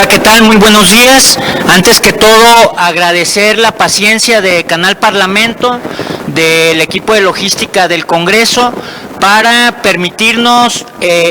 ¿qué tal? Muy buenos días. Antes que todo, agradecer la paciencia de Canal Parlamento, del equipo de logística del Congreso, para permitirnos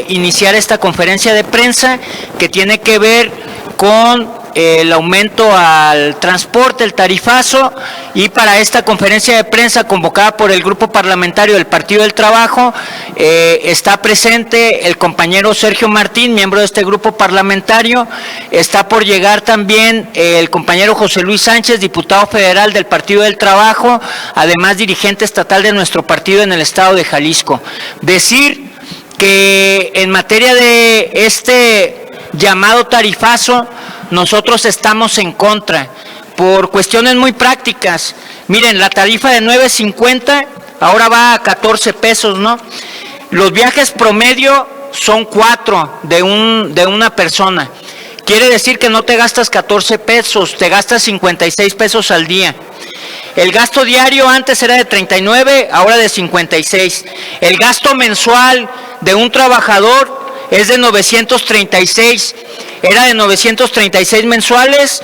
iniciar esta conferencia de prensa que tiene que ver con el aumento al transporte, el tarifazo, y para esta conferencia de prensa convocada por el Grupo Parlamentario del Partido del Trabajo está presente el compañero Sergio Martín, miembro de este grupo parlamentario. Está por llegar también el compañero José Luis Sánchez, diputado federal del Partido del Trabajo, además dirigente estatal de nuestro partido en el estado de Jalisco. Decir que en materia de este llamado tarifazo, nosotros estamos en contra, por cuestiones muy prácticas. Miren, la tarifa de 9.50 ahora va a 14 pesos, ¿no? Los viajes promedio son 4 de una persona. Quiere decir que no te gastas 14 pesos, te gastas 56 pesos al día. El gasto diario antes era de 39, ahora de 56. El gasto mensual de un trabajador es de 936. Era de 936 mensuales,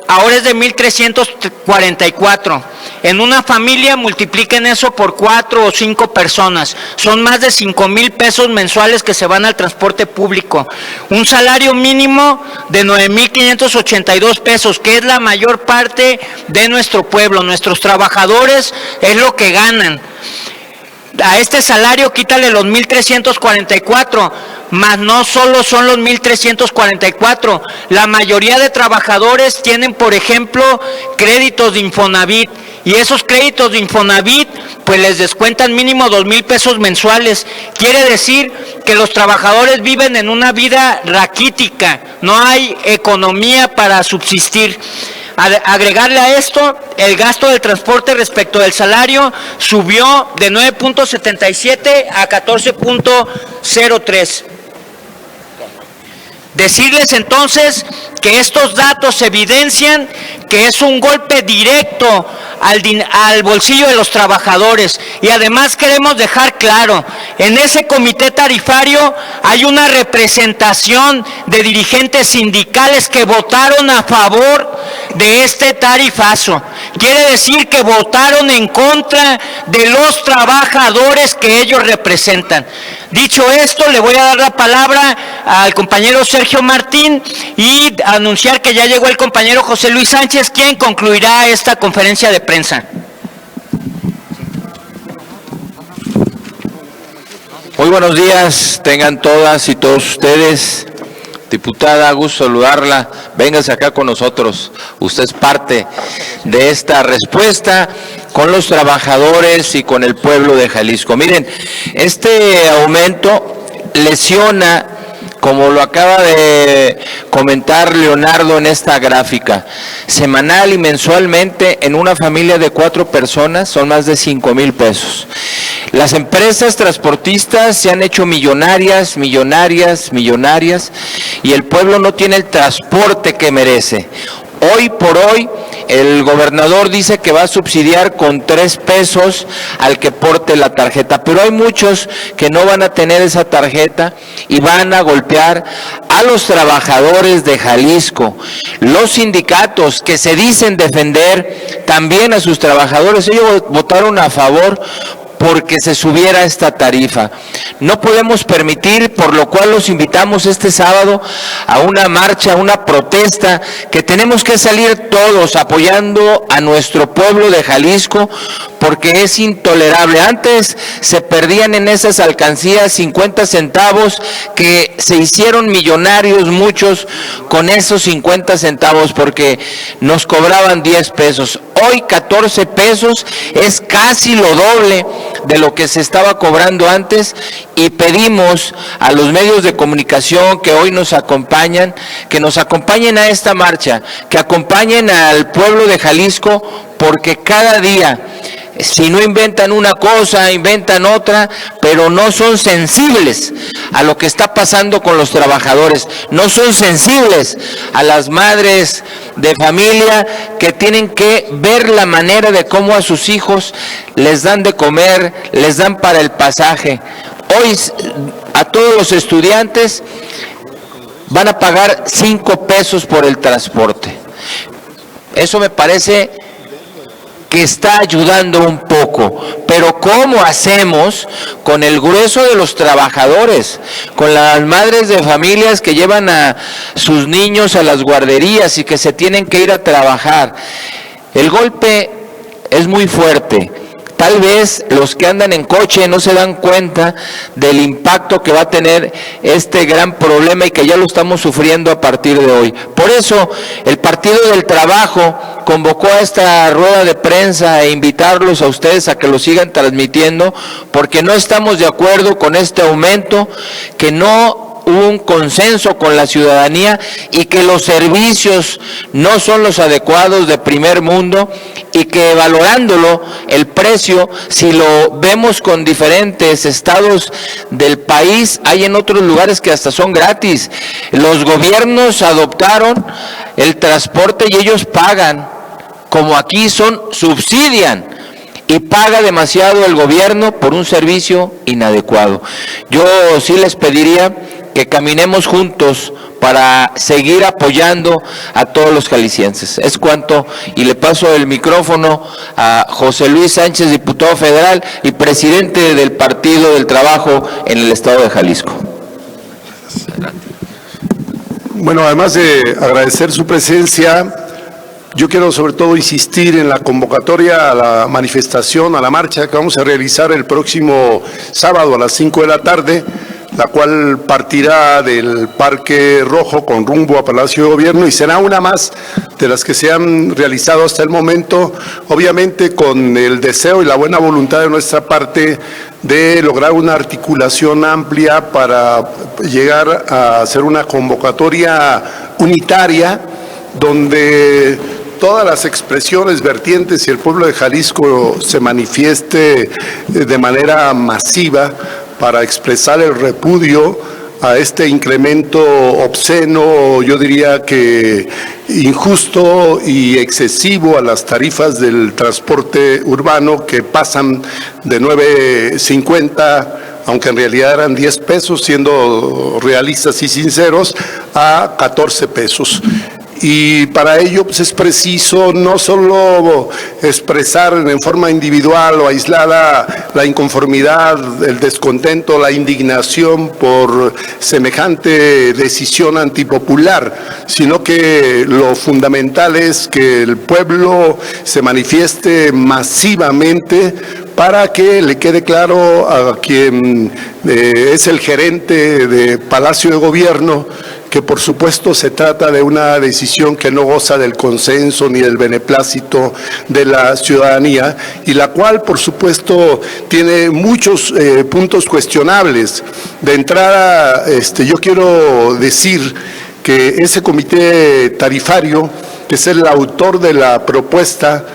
ahora es de 1,344. En una familia multipliquen eso por 4 o 5 personas. Son más de 5,000 pesos mensuales que se van al transporte público. Un salario mínimo de 9,582 pesos, que es la mayor parte de nuestro pueblo. Nuestros trabajadores es lo que ganan. A este salario quítale los 1,344, mas no solo son los 1,344. La mayoría de trabajadores tienen, por ejemplo, créditos de Infonavit, y esos créditos de Infonavit pues les descuentan mínimo 2,000 pesos mensuales. Quiere decir que los trabajadores viven en una vida raquítica, no hay economía para subsistir. Agregarle a esto, el gasto del transporte respecto del salario subió de 9.77 a 14.03. Decirles entonces que estos datos evidencian que es un golpe directo al bolsillo de los trabajadores. Y además queremos dejar claro, en ese comité tarifario hay una representación de dirigentes sindicales que votaron a favor de este tarifazo. Quiere decir que votaron en contra de los trabajadores que ellos representan. Dicho esto, le voy a dar la palabra al compañero Sergio Martín y anunciar que ya llegó el compañero José Luis Sánchez, quien concluirá esta conferencia de prensa. Muy buenos días, tengan todas y todos ustedes. Diputada, gusto saludarla. Véngase acá con nosotros. Usted es parte de esta respuesta con los trabajadores y con el pueblo de Jalisco. Miren, este aumento lesiona, como lo acaba de comentar Leonardo en esta gráfica, semanal y mensualmente en una familia de 4 personas son más de 5,000 pesos. Las empresas transportistas se han hecho millonarias, y el pueblo no tiene el transporte que merece. Hoy por hoy, el gobernador dice que va a subsidiar con 3 pesos al que porte la tarjeta, pero hay muchos que no van a tener esa tarjeta y van a golpear a los trabajadores de Jalisco. Los sindicatos que se dicen defender también a sus trabajadores, ellos votaron a favor porque se subiera esta tarifa. No podemos permitir, por lo cual los invitamos este sábado a una marcha, a una protesta, que tenemos que salir todos apoyando a nuestro pueblo de Jalisco, porque es intolerable. Antes se perdían en esas alcancías 50 centavos, que se hicieron millonarios muchos con esos 50 centavos, porque nos cobraban 10 pesos. Hoy 14 pesos es casi lo doble de lo que se estaba cobrando antes, y pedimos a los medios de comunicación que hoy nos acompañan, que nos acompañen a esta marcha, que acompañen al pueblo de Jalisco, porque cada día, si no inventan una cosa, inventan otra, pero no son sensibles a lo que está pasando con los trabajadores, no son sensibles a las madres de familia que tienen que ver la manera de cómo a sus hijos les dan de comer, les dan para el pasaje. Hoy a todos los estudiantes van a pagar 5 pesos por el transporte. Eso me parece que está ayudando un poco, pero ¿cómo hacemos con el grueso de los trabajadores, con las madres de familias que llevan a sus niños a las guarderías y que se tienen que ir a trabajar? El golpe es muy fuerte. Tal vez los que andan en coche no se dan cuenta del impacto que va a tener este gran problema y que ya lo estamos sufriendo a partir de hoy. Por eso el Partido del Trabajo convocó a esta rueda de prensa e invitarlos a ustedes a que lo sigan transmitiendo, porque no estamos de acuerdo con este aumento, que no hubo un consenso con la ciudadanía y que los servicios no son los adecuados de primer mundo y que valorándolo el precio, si lo vemos con diferentes estados del país, hay en otros lugares que hasta son gratis. Los gobiernos adoptaron el transporte y ellos pagan, como aquí subsidian. Y paga demasiado el gobierno por un servicio inadecuado. Yo sí les pediría que caminemos juntos para seguir apoyando a todos los jaliscienses. Es cuanto, y le paso el micrófono a José Luis Sánchez, diputado federal y presidente del Partido del Trabajo en el estado de Jalisco. Bueno, además de agradecer su presencia, yo quiero sobre todo insistir en la convocatoria a la manifestación, a la marcha que vamos a realizar el próximo sábado a las 5 de la tarde, la cual partirá del Parque Rojo con rumbo a Palacio de Gobierno y será una más de las que se han realizado hasta el momento, obviamente con el deseo y la buena voluntad de nuestra parte de lograr una articulación amplia para llegar a hacer una convocatoria unitaria donde todas las expresiones vertientes y el pueblo de Jalisco se manifieste de manera masiva para expresar el repudio a este incremento obsceno, yo diría que injusto y excesivo a las tarifas del transporte urbano que pasan de 9.50, aunque en realidad eran 10 pesos, siendo realistas y sinceros, a 14 pesos. Y para ello pues, es preciso no solo expresar en forma individual o aislada la inconformidad, el descontento, la indignación por semejante decisión antipopular, sino que lo fundamental es que el pueblo se manifieste masivamente para que le quede claro a quien es el gerente de Palacio de Gobierno que por supuesto se trata de una decisión que no goza del consenso ni del beneplácito de la ciudadanía y la cual por supuesto tiene muchos puntos cuestionables. De entrada, yo quiero decir que ese comité tarifario, que es el autor de la propuesta,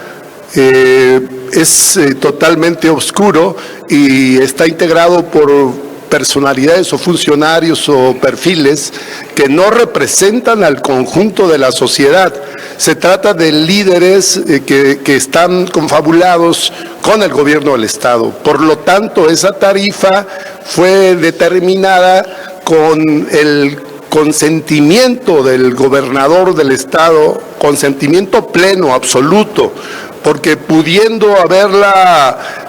es totalmente oscuro y está integrado por personalidades o funcionarios o perfiles que no representan al conjunto de la sociedad. Se trata de líderes que están confabulados con el gobierno del Estado. Por lo tanto, esa tarifa fue determinada con el consentimiento del gobernador del Estado, consentimiento pleno, absoluto, porque pudiendo haberla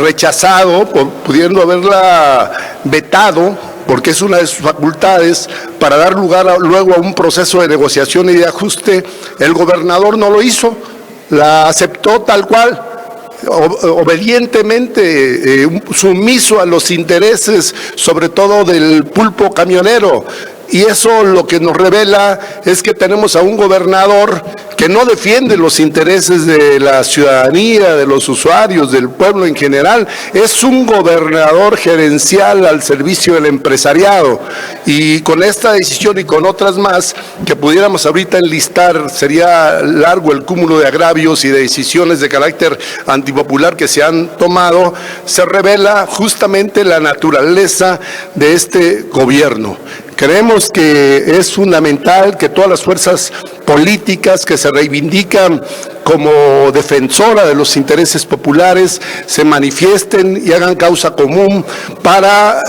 rechazado, pudiendo haberla vetado, porque es una de sus facultades, para dar lugar luego a un proceso de negociación y de ajuste, el gobernador no lo hizo, la aceptó tal cual, obedientemente, sumiso a los intereses, sobre todo del pulpo camionero. Y eso lo que nos revela es que tenemos a un gobernador que no defiende los intereses de la ciudadanía, de los usuarios, del pueblo en general. Es un gobernador gerencial al servicio del empresariado. Y con esta decisión y con otras más que pudiéramos ahorita enlistar, sería largo el cúmulo de agravios y de decisiones de carácter antipopular que se han tomado, se revela justamente la naturaleza de este gobierno. Creemos que es fundamental que todas las fuerzas políticas que se reivindican como defensora de los intereses populares se manifiesten y hagan causa común para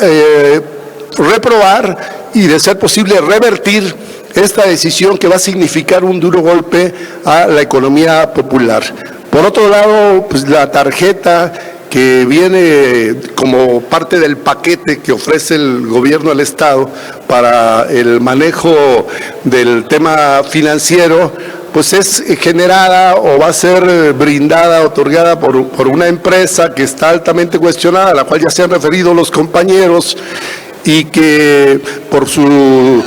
reprobar y, de ser posible, revertir esta decisión que va a significar un duro golpe a la economía popular. Por otro lado, pues la tarjeta que viene como parte del paquete que ofrece el gobierno del Estado para el manejo del tema financiero, pues es generada o va a ser brindada, otorgada por una empresa que está altamente cuestionada, a la cual ya se han referido los compañeros, y que por su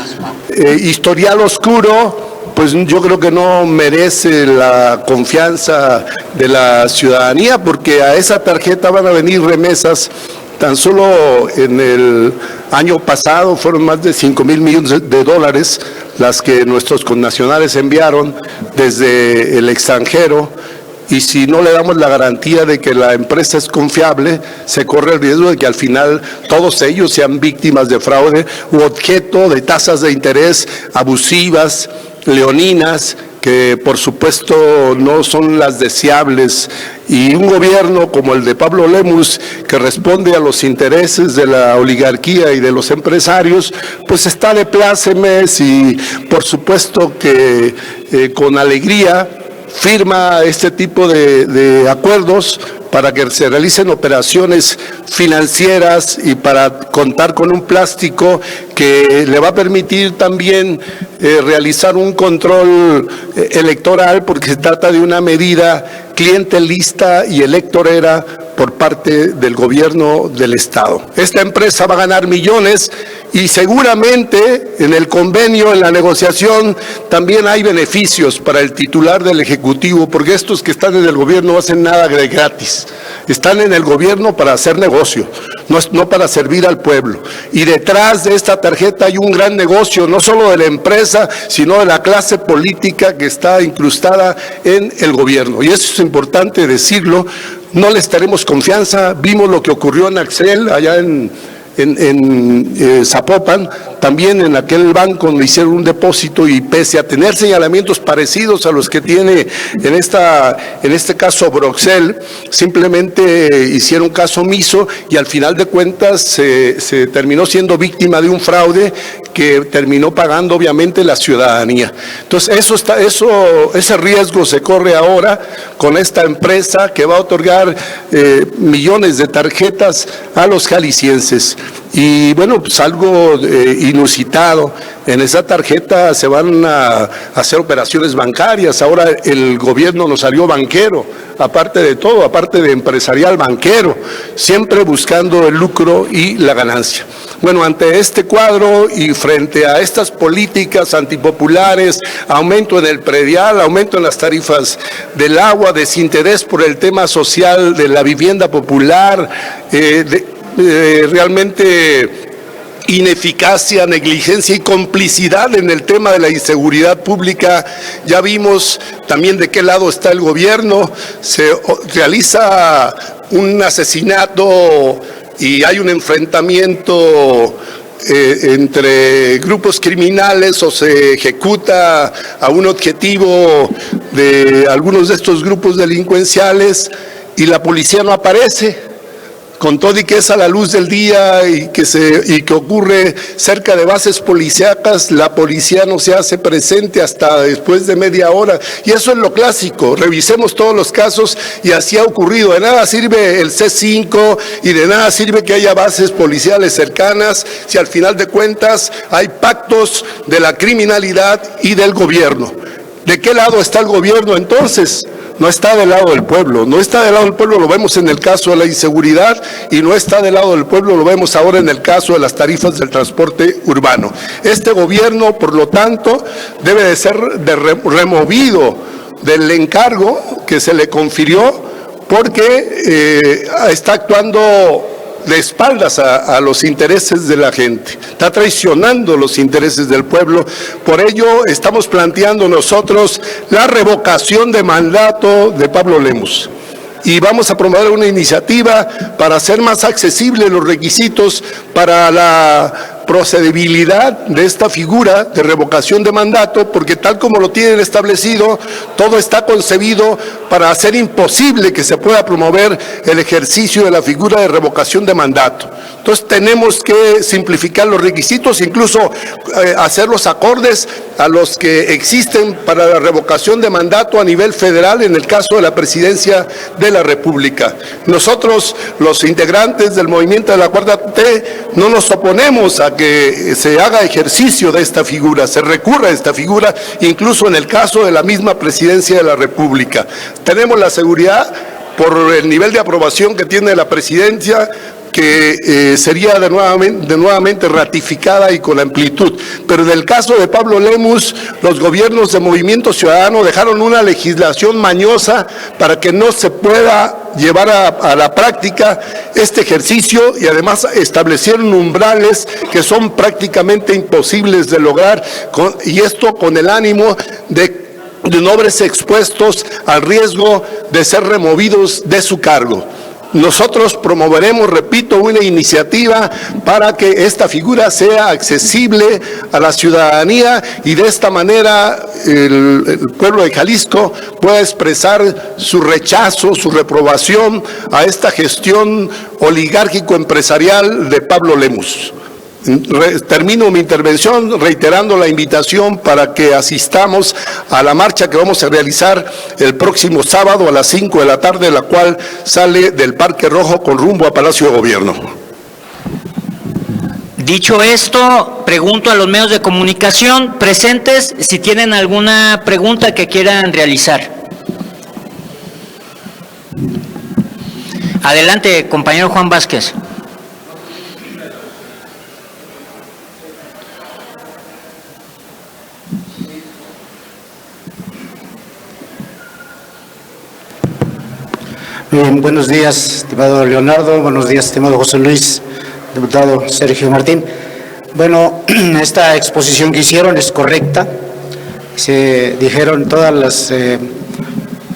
historial oscuro, pues yo creo que no merece la confianza de la ciudadanía, porque a esa tarjeta van a venir remesas. Tan solo en el año pasado fueron más de 5,000 millones de dólares las que nuestros connacionales enviaron desde el extranjero, y si no le damos la garantía de que la empresa es confiable, se corre el riesgo de que al final todos ellos sean víctimas de fraude u objeto de tasas de interés abusivas, leoninas, que por supuesto no son las deseables, y un gobierno como el de Pablo Lemus, que responde a los intereses de la oligarquía y de los empresarios, pues está de plácemes, y por supuesto que con alegría firma este tipo de acuerdos para que se realicen operaciones financieras y para contar con un plástico que le va a permitir también realizar un control electoral, porque se trata de una medida clientelista y electorera por parte del gobierno del Estado. Esta empresa va a ganar millones, y seguramente en el convenio, en la negociación, también hay beneficios para el titular del Ejecutivo, porque estos que están en el gobierno no hacen nada de gratis. Están en el gobierno para hacer negocio, no para servir al pueblo. Y detrás de esta tarjeta hay un gran negocio, no solo de la empresa, sino de la clase política que está incrustada en el gobierno. Y eso es importante decirlo. No les daremos confianza. Vimos lo que ocurrió en Axel, allá en Zapopan, también en aquel banco donde hicieron un depósito, y pese a tener señalamientos parecidos a los que tiene en este caso Broxel, simplemente hicieron caso omiso, y al final de cuentas se terminó siendo víctima de un fraude que terminó pagando obviamente la ciudadanía. Entonces ese riesgo se corre ahora con esta empresa que va a otorgar millones de tarjetas a los jaliscienses. Y bueno, pues algo inusitado, en esa tarjeta se van a hacer operaciones bancarias. Ahora el gobierno nos salió banquero, aparte de todo, aparte de empresarial, banquero, siempre buscando el lucro y la ganancia. Bueno, ante este cuadro y frente a estas políticas antipopulares, aumento en el predial, aumento en las tarifas del agua, desinterés por el tema social de la vivienda popular, realmente ineficacia, negligencia y complicidad en el tema de la inseguridad pública. Ya vimos también de qué lado está el gobierno. Se realiza un asesinato y hay un enfrentamiento entre grupos criminales, o se ejecuta a un objetivo de algunos de estos grupos delincuenciales, y la policía no aparece. Con todo y que es a la luz del día y que ocurre cerca de bases policíacas, la policía no se hace presente hasta después de media hora. Y eso es lo clásico. Revisemos todos los casos y así ha ocurrido. De nada sirve el C5 y de nada sirve que haya bases policiales cercanas si al final de cuentas hay pactos de la criminalidad y del gobierno. ¿De qué lado está el gobierno entonces? No está del lado del pueblo, no está del lado del pueblo, lo vemos en el caso de la inseguridad, y no está del lado del pueblo, lo vemos ahora en el caso de las tarifas del transporte urbano. Este gobierno, por lo tanto, debe de ser removido del encargo que se le confirió, porque está actuando de espaldas a los intereses de la gente, está traicionando los intereses del pueblo. Por ello estamos planteando nosotros la revocación de mandato de Pablo Lemus, y vamos a promover una iniciativa para hacer más accesibles los requisitos para la procedibilidad de esta figura de revocación de mandato, porque tal como lo tienen establecido, todo está concebido para hacer imposible que se pueda promover el ejercicio de la figura de revocación de mandato. Entonces tenemos que simplificar los requisitos, incluso hacerlos acordes a los que existen para la revocación de mandato a nivel federal en el caso de la presidencia de la República. Nosotros, los integrantes del movimiento de la Cuarta T, no nos oponemos a que se haga ejercicio de esta figura, se recurra a esta figura, incluso en el caso de la misma presidencia de la República. Tenemos la seguridad, por el nivel de aprobación que tiene la presidencia, que sería de nuevamente ratificada y con amplitud. Pero en el caso de Pablo Lemus, los gobiernos de Movimiento Ciudadano dejaron una legislación mañosa para que no se pueda llevar a la práctica este ejercicio, y además establecieron umbrales que son prácticamente imposibles de lograr, y esto con el ánimo de no verse expuestos al riesgo de ser removidos de su cargo. Nosotros promoveremos, repito, una iniciativa para que esta figura sea accesible a la ciudadanía, y de esta manera el pueblo de Jalisco pueda expresar su rechazo, su reprobación a esta gestión oligárquico-empresarial de Pablo Lemus. Termino mi intervención reiterando la invitación para que asistamos a la marcha que vamos a realizar el próximo sábado a las 5 de la tarde, la cual sale del Parque Rojo con rumbo a Palacio de Gobierno. Dicho esto, pregunto a los medios de comunicación presentes si tienen alguna pregunta que quieran realizar. Adelante, compañero Juan Vázquez. Bien, buenos días, estimado Leonardo, buenos días, estimado José Luis, diputado Sergio Martín. Bueno, esta exposición que hicieron es correcta, se dijeron todas las,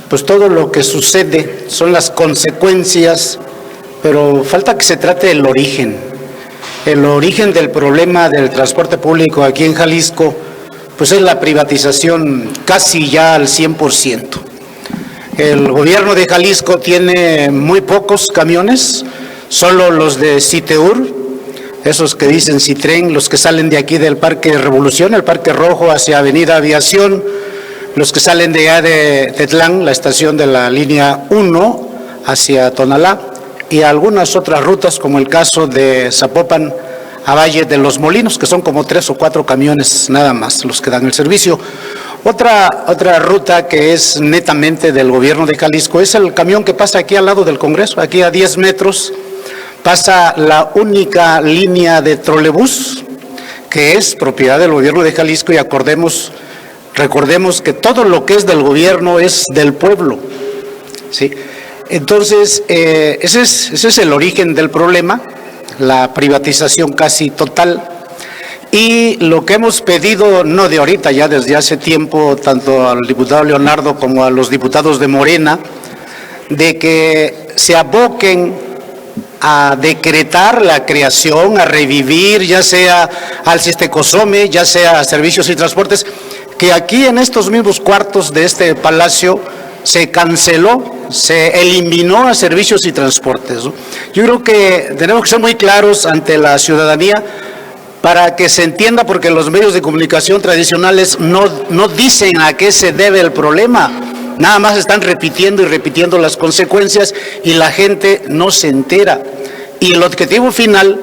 pues todo lo que sucede son las consecuencias, pero falta que se trate del origen. El origen del problema del transporte público aquí en Jalisco, pues es la privatización casi ya al 100%. El gobierno de Jalisco tiene muy pocos camiones, solo los de Citeur, esos que dicen Citren, los que salen de aquí del Parque Revolución, el Parque Rojo hacia Avenida Aviación, los que salen de allá de Tetlán, la estación de la línea 1 hacia Tonalá, y algunas otras rutas como el caso de Zapopan a Valle de los Molinos, que son como 3 o 4 camiones nada más los que dan el servicio. Otra ruta que es netamente del gobierno de Jalisco es el camión que pasa aquí al lado del Congreso, aquí a 10 metros, pasa la única línea de trolebús que es propiedad del gobierno de Jalisco, y recordemos que todo lo que es del gobierno es del pueblo, ¿sí? Entonces, ese es el origen del problema, la privatización casi total. Y lo que hemos pedido, no de ahorita, ya desde hace tiempo, tanto al diputado Leonardo como a los diputados de Morena, de que se aboquen a decretar la creación, a revivir, ya sea al Sistecosome, ya sea a Servicios y Transportes, que aquí en estos mismos cuartos de este palacio se canceló, se eliminó a Servicios y Transportes, ¿no? Yo creo que tenemos que ser muy claros ante la ciudadanía para que se entienda, porque los medios de comunicación tradicionales no dicen a qué se debe el problema, nada más están repitiendo y repitiendo las consecuencias y la gente no se entera. Y el objetivo final,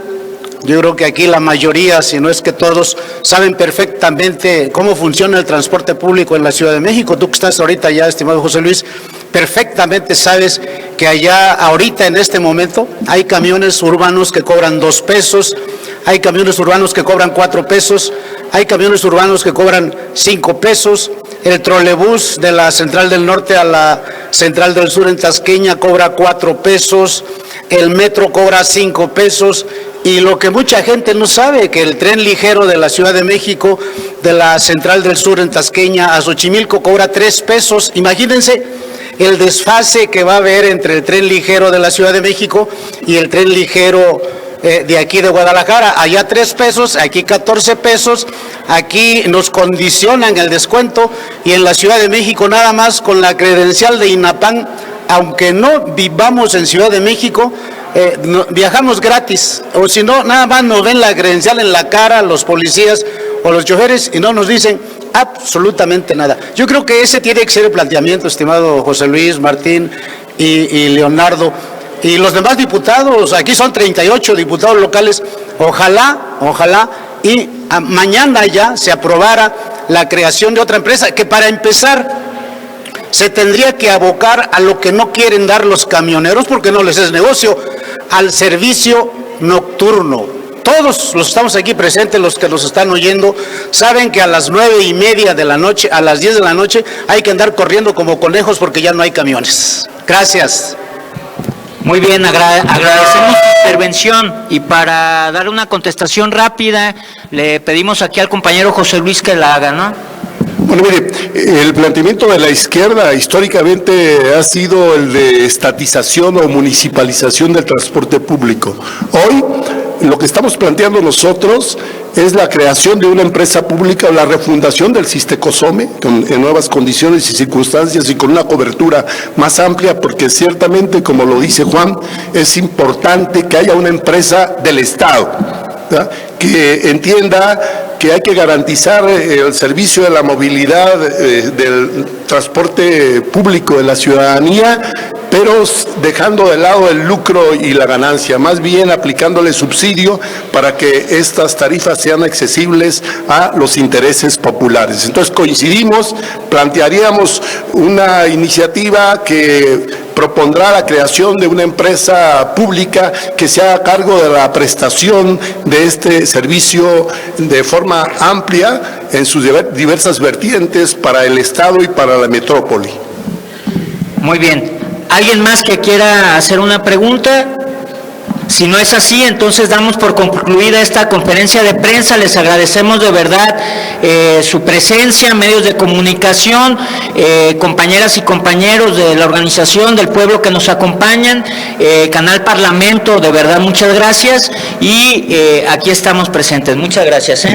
yo creo que aquí la mayoría, si no es que todos, saben perfectamente cómo funciona el transporte público en la Ciudad de México. Tú que estás ahorita ya, estimado José Luis, perfectamente sabes que allá ahorita en este momento hay camiones urbanos que cobran 2 pesos, hay camiones urbanos que cobran 4 pesos, hay camiones urbanos que cobran 5 pesos, el trolebús de la Central del Norte a la Central del Sur en Tasqueña cobra 4 pesos, el metro cobra 5 pesos, y lo que mucha gente no sabe, que el tren ligero de la Ciudad de México, de la Central del Sur en Tasqueña a Xochimilco cobra 3 pesos, imagínense el desfase que va a haber entre el tren ligero de la Ciudad de México y el tren ligero de aquí de Guadalajara, allá 3 pesos, aquí 14 pesos, aquí nos condicionan el descuento y en la Ciudad de México nada más con la credencial de INAPAN, aunque no vivamos en Ciudad de México, viajamos gratis, o si no, nada más nos ven la credencial en la cara los policías o los choferes y no nos dicen absolutamente nada. Yo creo que ese tiene que ser el planteamiento, estimado José Luis, Martín y Leonardo. Y los demás diputados, aquí son 38 diputados locales, ojalá y mañana ya se aprobara la creación de otra empresa, que para empezar se tendría que abocar a lo que no quieren dar los camioneros, porque no les es negocio, al servicio nocturno. Todos los que estamos aquí presentes, los que nos están oyendo, saben que a las 9:30 de la noche, a las 10 de la noche, hay que andar corriendo como conejos porque ya no hay camiones. Gracias. Muy bien, agradecemos su intervención y para dar una contestación rápida, le pedimos aquí al compañero José Luis que la haga, ¿no? Bueno, mire, el planteamiento de la izquierda históricamente ha sido el de estatización o municipalización del transporte público. Hoy, lo que estamos planteando nosotros es la creación de una empresa pública o la refundación del Sistecosome en nuevas condiciones y circunstancias y con una cobertura más amplia, porque ciertamente, como lo dice Juan, es importante que haya una empresa del Estado, ¿verdad?, que entienda que hay que garantizar el servicio de la movilidad del transporte público de la ciudadanía, pero dejando de lado el lucro y la ganancia, más bien aplicándole subsidio para que estas tarifas sean accesibles a los intereses populares. Entonces coincidimos, plantearíamos una iniciativa que propondrá la creación de una empresa pública que se haga cargo de la prestación de este servicio de forma amplia en sus diversas vertientes para el Estado y para la metrópoli. Muy bien. ¿Alguien más que quiera hacer una pregunta? Si no es así, entonces damos por concluida esta conferencia de prensa. Les agradecemos de verdad su presencia, medios de comunicación, compañeras y compañeros de la organización del pueblo que nos acompañan, Canal Parlamento, de verdad muchas gracias y aquí estamos presentes. Muchas gracias.